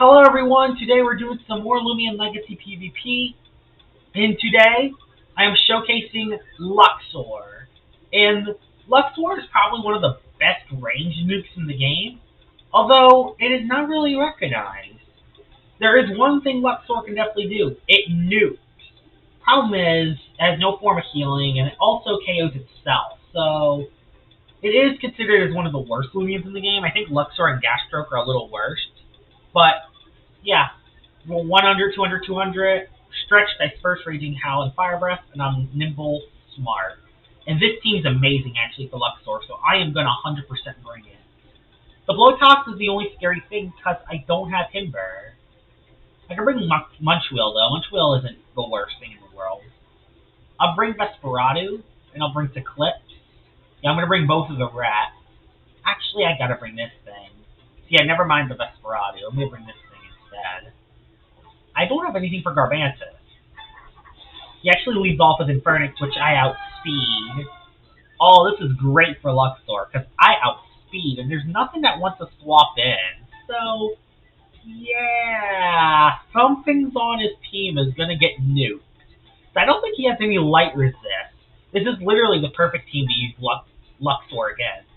Hello everyone, today we're doing some more Loomian Legacy PvP, and today I am showcasing Luxor. And Luxor is probably one of the best ranged nukes in the game, although it is not really recognized. There is one thing Luxor can definitely do, it nukes. Problem is, it has no form of healing, and it also KOs itself, so it is considered as one of the worst Loomians in the game. I think Luxor and Gasstroke are a little worse. But, yeah, 100, 200, 200, stretched, I first Raging Howl and Fire Breath, and I'm Nimble, Smart. And this team's amazing, actually, for Luxor, so I am going to 100% bring it. The Blowtox is the only scary thing, because I don't have Timber. I can bring Munchwheel, though. Munchwheel isn't the worst thing in the world. I'll bring Vesperado, and I'll bring Eclipse. Yeah, I'm going to bring both of the rats. Actually, I got to bring this thing. Yeah, never mind the Vesperado. I'm going to bring this thing instead. I don't have anything for Garbantus. He actually leads off with Infernix, which I outspeed. Oh, this is great for Luxor, because I outspeed, and there's nothing that wants to swap in. So, yeah, something's on his team is going to get nuked. So I don't think he has any light resist. This is literally the perfect team to use Luxor against.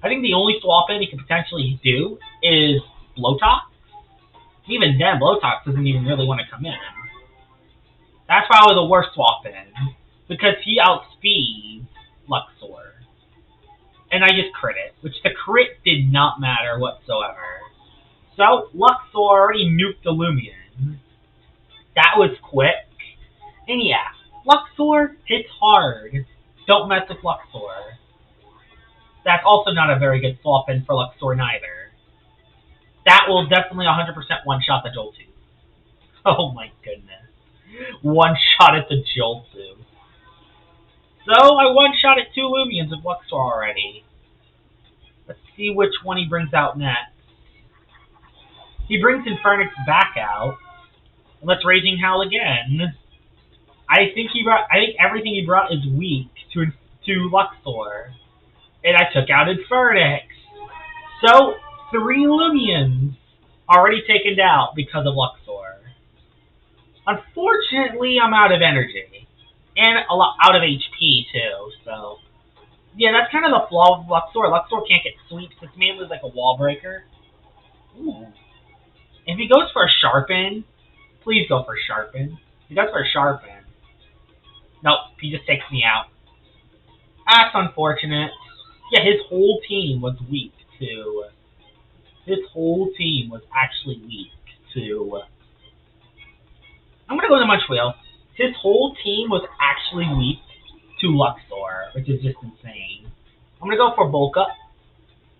I think the only swap-in he could potentially do is Blowtox. Even then, Blowtox doesn't even really want to come in. That's probably the worst swap-in, because he outspeeds Luxor. And I just crit it, which the crit did not matter whatsoever. So, Luxor already nuked the Loomian. That was quick. And yeah, Luxor hits hard. Don't mess with Luxor. That's also not a very good swap-in for Luxor neither. That will definitely 100% one-shot the Joltu. Oh my goodness. One-shot at the Joltu. So, I one-shot at 2 Loomians of Luxor already. Let's see which one he brings out next. He brings Infernix back out. And let's Raging Howl again. I think everything he brought is weak to Luxor. And I took out Infernix. So, 3 Loomians already taken down because of Luxor. Unfortunately, I'm out of energy. And out of HP, too. So, yeah, that's kind of the flaw with Luxor. Luxor can't get sweeps. This man was like a wall breaker. Ooh. If he goes for a Sharpen, please go for Sharpen. If he goes for a Sharpen. Nope, he just takes me out. That's unfortunate. Yeah, his whole team was weak to... His whole team was actually weak to... I'm going to go to Munchwheel. His whole team was actually weak to Luxor, which is just insane. I'm going to go for Bulk Up,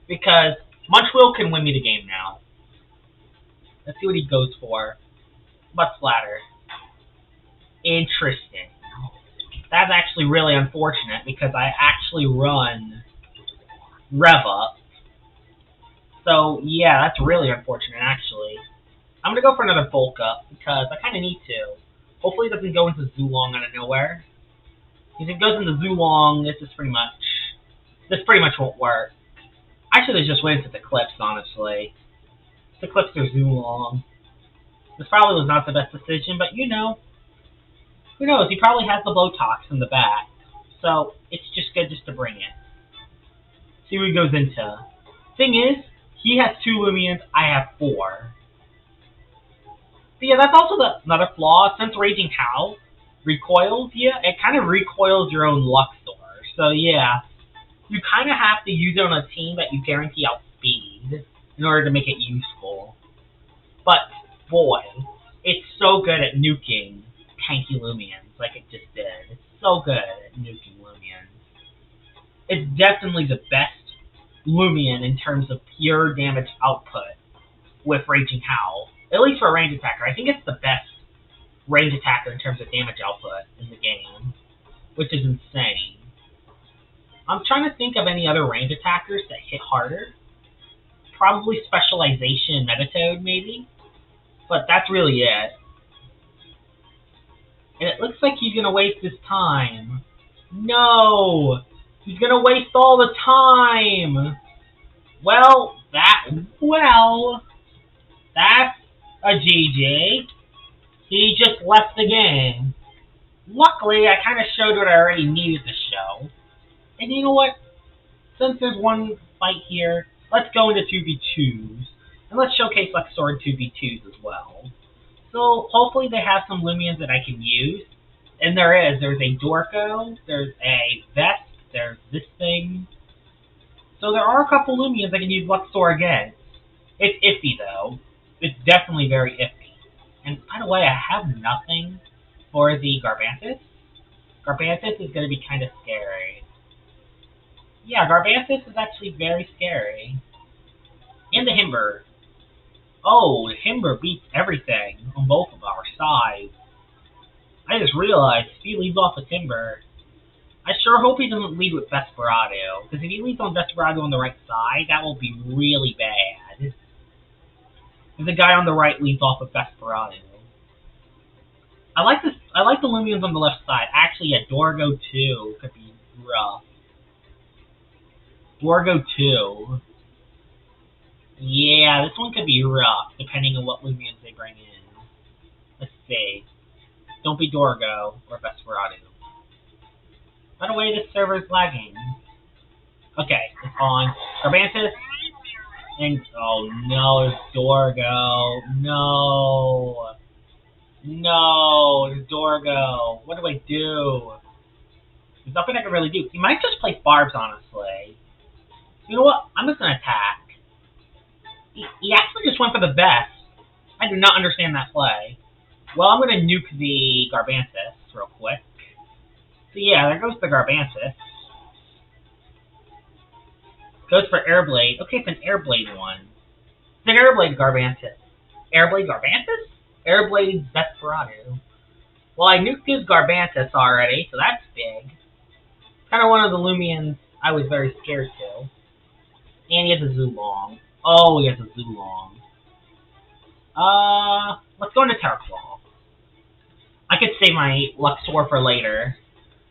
because Munchwheel can win me the game now. Let's see what he goes for. Butt Splatter. Interesting. That's actually really unfortunate, because I actually run Rev Up. So, yeah, that's really unfortunate, actually. I'm going to go for another Bulk Up, because I kind of need to. Hopefully it doesn't go into Zulong out of nowhere. If it goes into Zulong, this pretty much won't work. I should have just waited to the Eclipse, honestly. Eclipse or Zulong. This probably was not the best decision, but you know. Who knows? He probably has the Blowtox in the back. So, it's just good just to bring it. See what he goes into. Thing is, he has 2 Loomians, I have 4. So yeah, that's also another flaw. Since Raging Howl recoils you, it kind of recoils your own Luxor. So yeah, you kind of have to use it on a team that you guarantee outspeed in order to make it useful. But, boy, it's so good at nuking tanky Loomians like it just did. It's so good at nuking Loomians. It's definitely the best Loomian in terms of pure damage output with Raging Howl. At least for a range attacker. I think it's the best range attacker in terms of damage output in the game, which is insane. I'm trying to think of any other range attackers that hit harder. Probably Specialization and Metatoad, maybe. But that's really it. And it looks like he's going to waste his time. No! He's going to waste all the time! Well, that's A GG. He just left the game. Luckily, I kind of showed what I already needed to show. And you know what? Since there's one fight here, let's go into 2v2s. And let's showcase Luxor in 2v2s as well. So, hopefully they have some Loomians that I can use. And there is. There's a Dorko, there's a Vest, there's this thing. So there are a couple Loomians I can use Luxor against. It's iffy, though. It's definitely very iffy. And by the way, I have nothing for the Garbanthus. Garbanthus is going to be kind of scary. Yeah, Garbanthus is actually very scary. And the Himber. Oh, the Himber beats everything on both of our sides. I just realized if he leads off with Himber, I sure hope he doesn't lead with Vesperado. Because if he leads on Vesperado on the right side, that will be really bad. If the guy on the right leads off with Vesperado. I like this. I like the Loomians on the left side. Actually, yeah, Dorgo 2 could be rough. Dorgo 2. Yeah, this one could be rough, depending on what Loomians they bring in. Let's see. Don't be Dorgo or Vesperado. By the way, this server is lagging. Okay, it's on. Garbanthus. And, oh no, it's Dorgo. No. No, it's Dorgo. What do I do? There's nothing I can really do. He might just play Barbs, honestly. You know what? I'm just going to attack. He actually just went for the best. I do not understand that play. Well, I'm going to nuke the Garbanthus real quick. So yeah, there goes the Garbanthus. Goes for Airblade. Okay, it's an Airblade one. It's an Airblade Garbanthus. Airblade Garbanthus? Airblade Desperado. Well, I nuked his Garbanthus already, so that's big. Kind of one of the Loomians I was very scared to. And he has a Zulong. Oh, he has a Zulong. Let's go into Terraclaw. I could save my Luxor for later.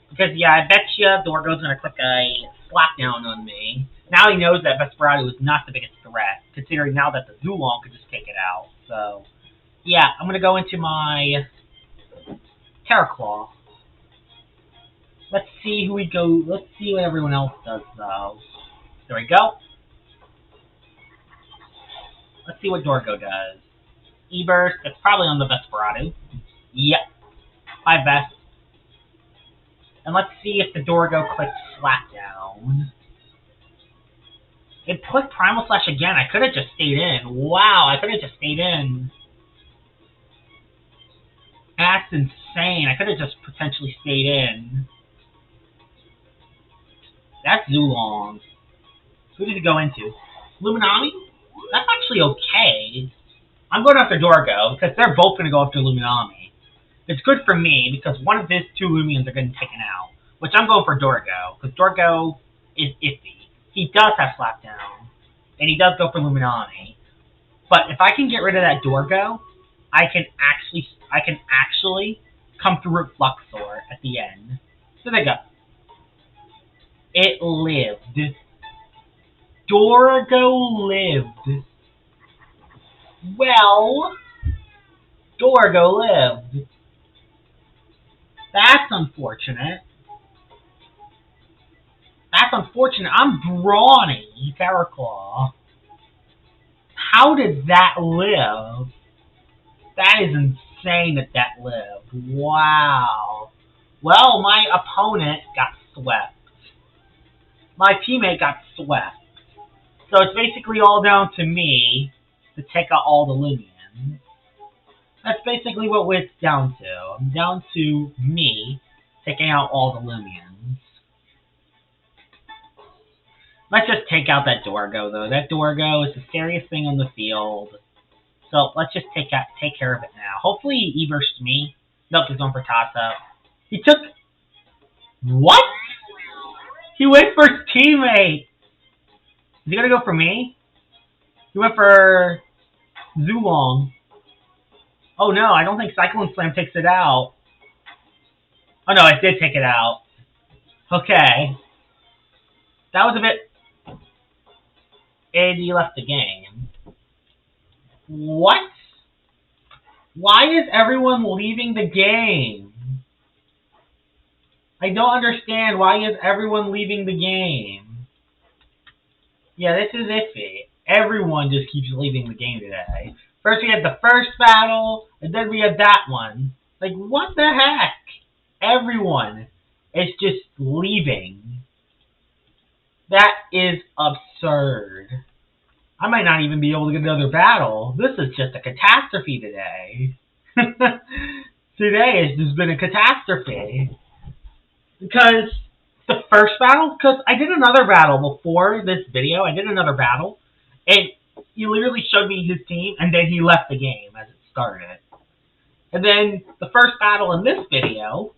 Because, yeah, I bet you Dorgo's going to click a slap down on me. Now he knows that Vesperado is not the biggest threat, considering now that the Zulong could just take it out. So, yeah, I'm going to go into my Terraclaw. Let's see who we go. Let's see what everyone else does, though. There we go. Let's see what Dorgo does. E-Burst, it's probably on the Vesperado. Yep. 5 Vest. And let's see if the Dorgo clicks Slapdown. It clicked Primal Slash again. I could have just stayed in. Wow, I could have just stayed in. That's insane. I could have just potentially stayed in. That's Zulong. Who did it go into? Luminami? That's actually okay. I'm going after Dorgo, because they're both going to go after Luminami. It's good for me, because one of his 2 Loomians are getting taken out. Which I'm going for Dorgo, because Dorgo is iffy. He does have Slapdown, and he does go for Luminami. But if I can get rid of that Dorgo, I can actually come through with Luxor at the end. So there you go. It lived. Dorgo lived. Well, Dorgo lived. That's unfortunate. That's unfortunate. I'm brawny, Terraclaw. How did that live? That is insane that that lived. Wow. Well, my opponent got swept. My teammate got swept. So it's basically all down to me to take out all the Loomians. That's basically what it's down to. I'm down to me taking out all the Loomians. Let's just take out that Dorgo, though. That Dorgo is the scariest thing on the field. So let's just take care of it now. Hopefully he E-bursts me. Nope, he's going for toss-up. He took... What? He went for his teammate. Is he going to go for me? He went for Zulong. Oh no, I don't think Cyclone Slam takes it out. Oh no, it did take it out. Okay. That was a bit... And he left the game. What? Why is everyone leaving the game? I don't understand. Why is everyone leaving the game? Yeah, this is iffy. Everyone just keeps leaving the game today. First we had the first battle, and then we had that one. Like, what the heck? Everyone is just leaving. That is absurd. I might not even be able to get another battle. This is just a catastrophe today. Today has just been a catastrophe. Because the first battle, because I did another battle before this video. I did another battle, and he literally showed me his team, and then he left the game as it started. And then the first battle in this video,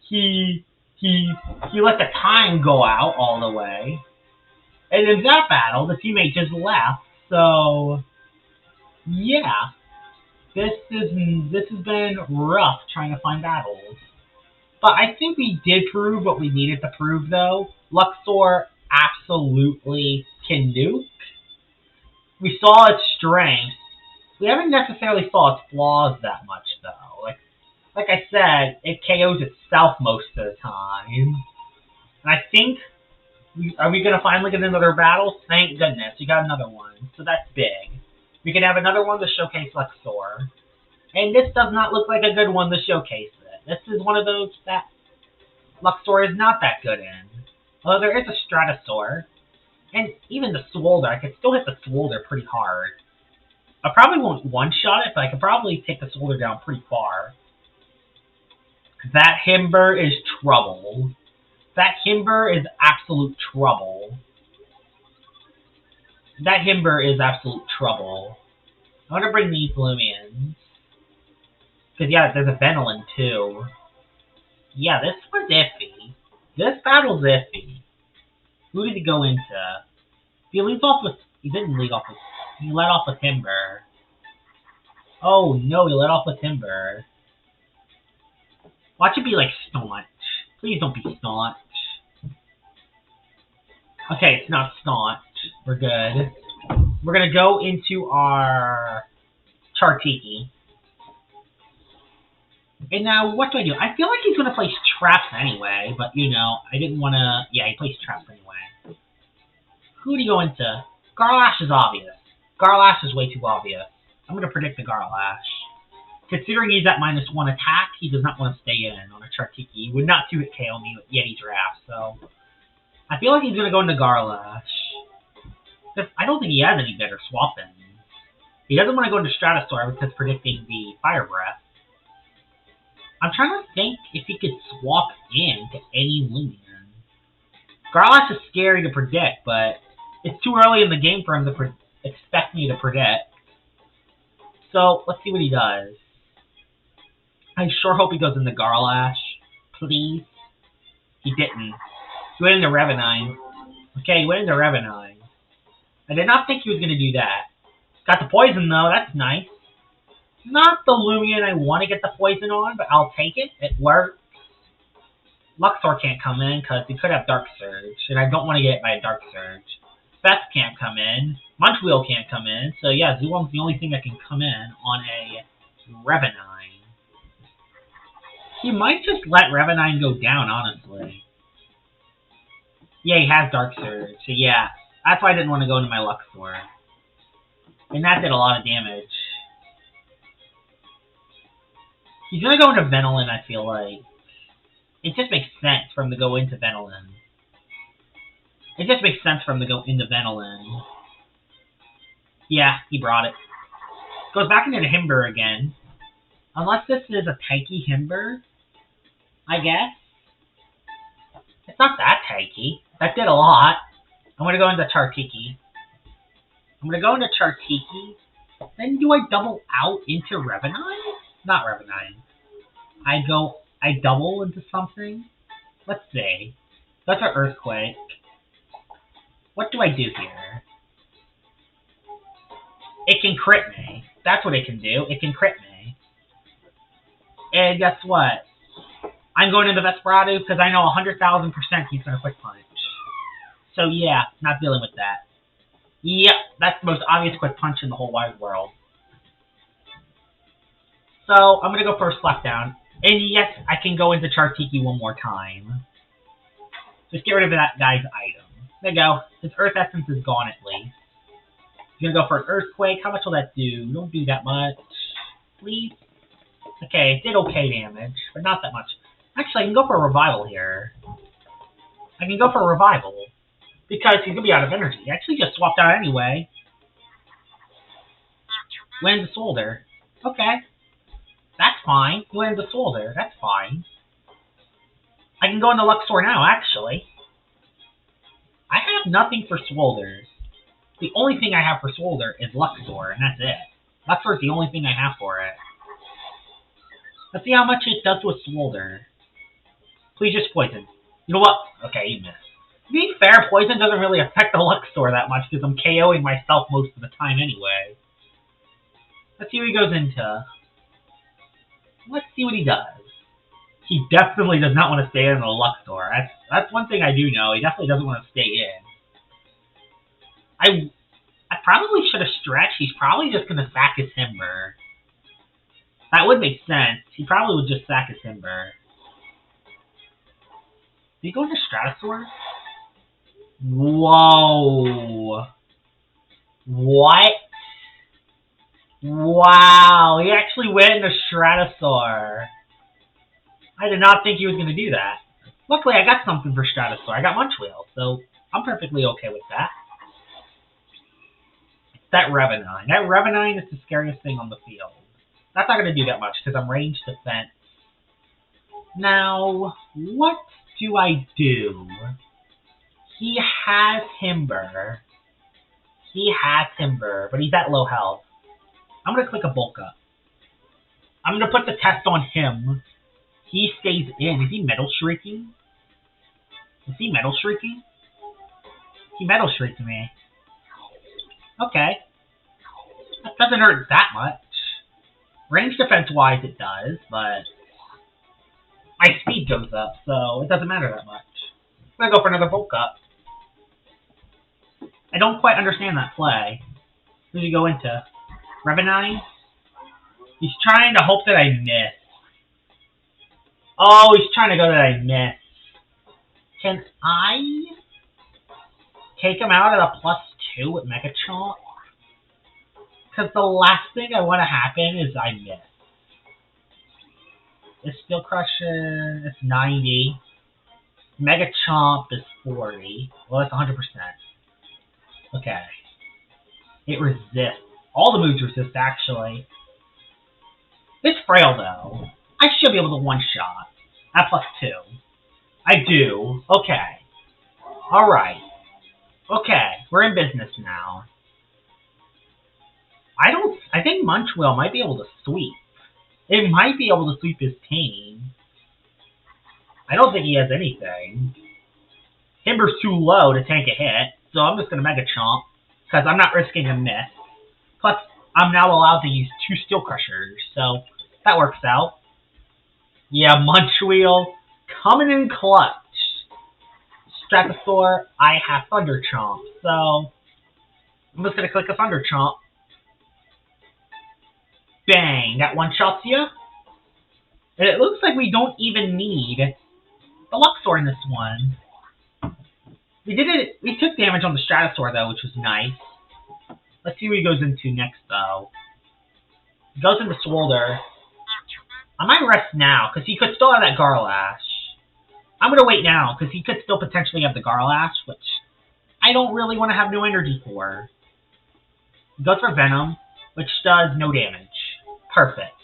he let the time go out all the way. And in that battle, the teammate just left. So yeah, this has been rough trying to find battles. But I think we did prove what we needed to prove, though. Luxor absolutely can nuke. We saw its strength. We haven't necessarily saw its flaws that much, though. Like I said, it KOs itself most of the time. And I think, are we going to finally get another battle? Thank goodness, we got another one. So that's big. We can have another one to showcase Luxor. And this does not look like a good one to showcase it. This is one of those that Luxor is not that good in. Although there is a Stratosaur. And even the Swolder, I could still hit the Swolder pretty hard. I probably won't one-shot it, but I could probably take the Swolder down pretty far. That Himber is trouble. That Himber is absolute trouble. That Himber is absolute trouble. I want to bring these Loomians. Because, yeah, there's a Benelin, too. Yeah, this was iffy. This battle's iffy. Who did he go into? He leads off with... He didn't lead off with... He led off with Himber. Oh, no, he led off with Himber. Watch it be, like, Staunch. Please don't be Staunch. Okay, it's not Staunch. We're good. We're gonna go into our... Chartiki. And now, what do? I feel like he's going to place traps anyway, but, you know, I didn't want to... Yeah, he placed traps anyway. Who do you go into? Garlash is obvious. Garlash is way too obvious. I'm going to predict the Garlash. Considering he's at -1 attack, he does not want to stay in on a Chartiki. He would not 2-hit KO me with Yeti Draft, so... I feel like he's going to go into Garlash. I don't think he has any better swap-ins. He doesn't want to go into Stratosaur because predicting the Fire Breath. I'm trying to think if he could swap in to any Loomian. Garlash is scary to predict, but it's too early in the game for him to expect me to predict. So, let's see what he does. I sure hope he goes into Garlash. Please. He didn't. He went into Revenine. Okay, he went into Revenine. I did not think he was going to do that. Got the poison, though. That's nice. Not the Loomian I want to get the poison on, but I'll take it. It works. Luxor can't come in because he could have Dark Surge, and I don't want to get hit by a Dark Surge. Beth can't come in. Munchwheel can't come in. So yeah, Zulong's the only thing that can come in on a Revenine. He might just let Revenine go down, honestly. Yeah, he has Dark Surge. So yeah, that's why I didn't want to go into my Luxor. And that did a lot of damage. He's going to go into Benelin, I feel like. It just makes sense for him to go into Benelin. It just makes sense for him to go into Benelin. Yeah, he brought it. Goes back into Himber again. Unless this is a tanky Himber, I guess. It's not that tanky. That did a lot. I'm going to go into Chartiki. I'm going to go into Chartiki. Then do I double out into Revenine? Not Revenine. I double into something? Let's see. That's an Earthquake. What do I do here? It can crit me. That's what it can do. It can crit me. And guess what? I'm going into Vesperado because I know 100,000% he's going to Quick Punch. So yeah, not dealing with that. Yep, that's the most obvious Quick Punch in the whole wide world. So, I'm going to go for a slap down. And yes, I can go into Chartiki one more time. Just get rid of that guy's item. There you go. His Earth Essence is gone at least. He's going to go for an Earthquake. How much will that do? Don't do that much. Please. Okay, it did okay damage, but not that much. Actually, I can go for a Revival here. I can go for a Revival. Because he's going to be out of energy. He actually just swapped out anyway. Lands a Solder. Okay. That's fine. He lands a Solder. That's fine. I can go into Luxor now, actually. I have nothing for Swolders. The only thing I have for Swolder is Luxor, and that's it. Luxor is the only thing I have for it. Let's see how much it does with Swolder. Please just poison. You know what? Okay, you missed. To be fair, poison doesn't really affect the Luxor that much because I'm KOing myself most of the time anyway. Let's see what he goes into. Let's see what he does. He definitely does not want to stay in the Luxor. That's one thing I do know. He definitely doesn't want to stay in. I probably should have stretched. He's probably just going to sack his Timber. That would make sense. He probably would just sack his Timber. Did he go into Stratosaur? Whoa. What? Wow. He actually went into Stratosaur. I did not think he was going to do that. Luckily, I got something for Stratosaur. I got Munchwheel, so I'm perfectly okay with that. It's that Revenine. That Revenine is the scariest thing on the field. That's not going to do that much, because I'm ranged defense. Now, what do I do? He has Timber. He has Timber, but he's at low health. I'm going to click a Bulk Up. I'm going to put the test on him. He stays in. Is he Metal Shrieking? Is he Metal Shrieking? He Metal Shrieked me. Okay. That doesn't hurt that much. Range defense-wise, it does, but my speed goes up, so it doesn't matter that much. I'm going to go for another Bulk Up. I don't quite understand that play. Who did he go into? Revenine? He's trying to hope that I miss. Oh, he's trying to go that I miss. Can I take him out at a +2 with Mega Chomp? Because the last thing I want to happen is I miss. This Steel Crusher is 90. Mega Chomp is 40. Well, that's 100%. Okay. It resists. All the moves resist, actually. It's frail, though. I should be able to one-shot. At +2. I do. Okay. Alright. Okay. We're in business now. I think Munchwheel might be able to sweep. It might be able to sweep his team. I don't think he has anything. Timber's too low to tank a hit, so I'm just going to Mega Chomp, because I'm not risking a miss. Plus, I'm now allowed to use 2 Steel Crushers, so that works out. Yeah, Munchwheel coming in clutch. Stratosaur, I have Thunder Chomp, so I'm just going to click a Thunder Chomp. Bang, that one-shots you. And it looks like we don't even need the Luxor in this one. We took damage on the Stratosaur, though, which was nice. Let's see what he goes into next, though. He goes into Swolder. I might rest now, because he could still have that Garlash. I'm going to wait now, because he could still potentially have the Garlash, which I don't really want to have no energy for. He goes for Venom, which does no damage. Perfect.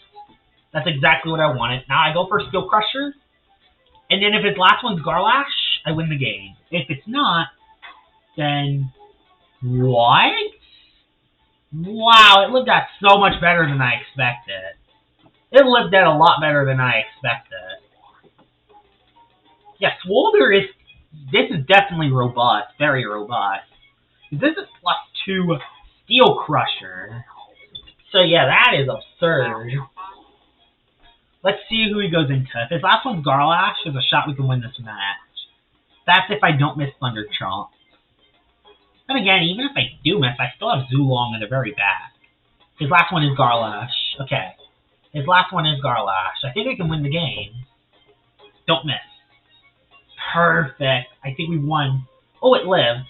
That's exactly what I wanted. Now I go for Steel Crusher, and then if his last one's Garlash, I win the game. If it's not, then what? Wow, it lived out so much better than I expected. It lived out a lot better than I expected. Yeah, Swolder is... This is definitely robust. Very robust. This is +2 Steel Crusher. So yeah, that is absurd. Let's see who he goes into. If his last one's Garlash, there's a shot we can win this match. That's if I don't miss Thunder Chomp. Then again, even if I do miss, I still have Zulong in the very back. His last one is Garlash. Okay. His last one is Garlash. I think we can win the game. Don't miss. Perfect. I think we won. Oh, it lived.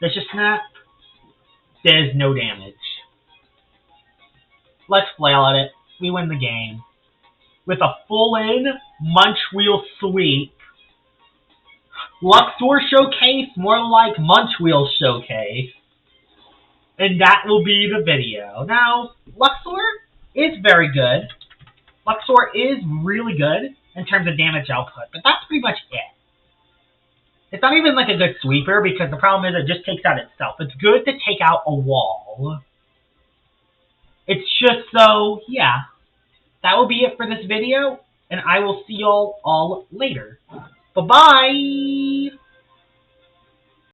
Vicious Snap. There's no damage. Let's flail at it. We win the game. With a full-in Munch Wheel sweep. Luxor Showcase, more like Munch Wheel Showcase. And that will be the video. Now, Luxor is very good. Luxor is really good in terms of damage output, but that's pretty much it. It's not even like a good sweeper because the problem is it just takes out itself. It's good to take out a wall. It's just so, yeah. That will be it for this video, and I will see y'all all later. Bye-bye!